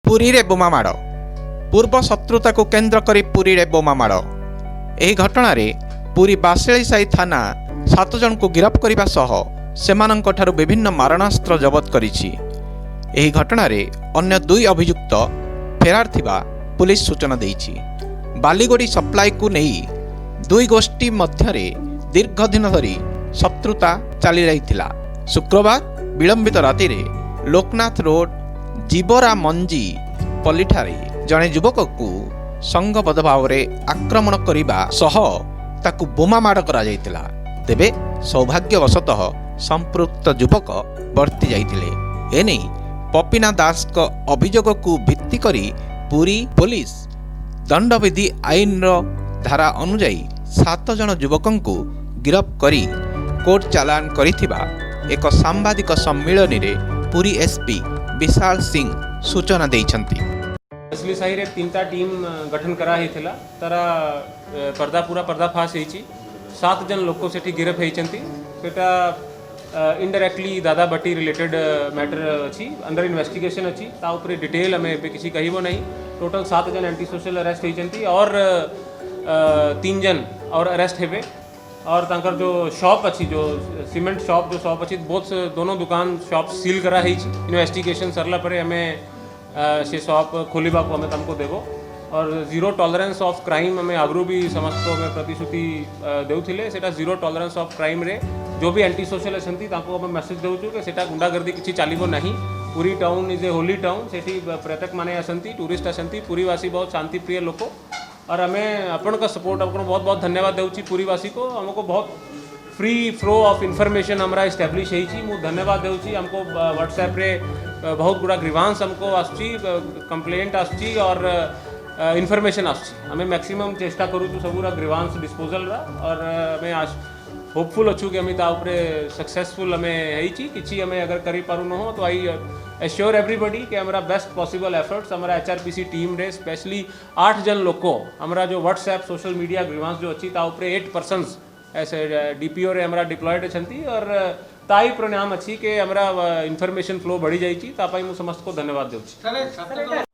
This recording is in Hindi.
पुरी रे बोमा माड़ पूर्व शत्रुता को केन्द्र करी पुरी रे बोमा माड़। एही घटना रे पुरी बासेळीसाही थाना 7 जन को गिरफ्त करने सह सेमानंक ठारू विभिन्न मारणास्त्र जबत करिछि। एही घटना रे अन्य 2 अभियुक्त फेरार थिबा पुलिस सूचना देइछि। बालीगोड़ी सप्लाई को नहीं 2 गोष्ठी मध्यरे दीर्घ दिन धरी शत्रुता चली रही। शुक्रवार विलंबित राति रे लोकनाथ रोड जीवरा मंजी पल्लीठारे जड़े युवक को संघबद्ध भाव में आक्रमण करने सह ताकू बोमा माड़ करा जायतिला। तेबे सौभाग्यवशतः संपृक्त युवक बर्ती जाइतिले। एने पपिना दास को अभियोग को भित्ति करी पुरी पुलिस दंडविधि आईनर धारा अनुजाई 7 जन युवकों को गिरफ्त करी कोर्ट चालान करिथिबा एक सांबादिक सम्मेलन रे पुरी एसपी विशाल सिंह सूचना देइछंती। असली साही रे 3टा टीम गठन करा हेथिला तारा पूरा पर्दाफाश हेछि। 7 जन लोक सेठी गिरफ्त हेइछंती। सेटा इनडायरेक्टली दादा बटी रिलेटेड मैटर अछि, अंडर इन्वेस्टिगेशन अछि। ता ऊपर डिटेल हमें एबे किसी कहिबो नहीं। टोटल 7 जन एंटी सोशल अरेस्ट हेइछंती और 3 जन और अरेस्ट हेबे। और तांकर जो शॉप अच्छी जो सीमेंट शॉप जो शॉप अच्छी दोनों दुकान शॉप सील करा है। इन्वेस्टिगेशन सरला परे हमें से शॉप खोलिबा को हमें तुमको देवो और जीरो टॉलरेंस ऑफ क्राइम हमें आगरू भी समस्त में प्रतिश्रुति देउथिले। सेटा जीरो टॉलरेंस ऑफ क्राइम रे जो भी एंटी सोशल असंती तांको हमें मैसेज देउछु कि सेटा गुंडागर्दी किछि चालिबो नहीं। Puri town is a holy town. सेठी पर्यटक माने असंती, टूरिस्ट असंती, पुरीवासी बहुत शांति प्रिय लोक। और हमें अपन का सपोर्ट आपको बहुत बहुत धन्यवाद देउछि पुरीवासी को। हमको बहुत फ्री फ्लो ऑफ इन्फॉर्मेशन हमरा एस्टैब्लिश हेछि। मु धन्यवाद देउछि। हमको व्हाट्सएप रे बहुत गुड़ा ग्रीवांस हमको आसछि, कंप्लेंट आसछि और इन्फॉर्मेशन आसछि। हमें मैक्सिमम चेष्टा करू तो सबूरा ग्रीवांस डिस्पोजल रा और हमें आज होपफुल अच्छु कि हमें ता ऊपर सक्सेसफुल हमें हेछि। किछि हमें अगर करी पारु न हो तो आई एश्योर एवरीबॉडी कि हमारा बेस्ट पॉसिबल एफर्ट्स हमारा एचआरपीसी टीम रे स्पेशली 8 जन लोको हमारा जो व्हाट्सएप सोशल मीडिया ग्रीवांस जो अच्छी ता ऊपर 8 पर्सन्स ऐसे डीपीओ रे हमारा डिप्लॉयड अछंती और ताई परिणाम अच्छी कि हमारा इन्फॉर्मेशन फ्लो बढ़ी जाइछि। तापाई मु समस्त को धन्यवाद देउछि।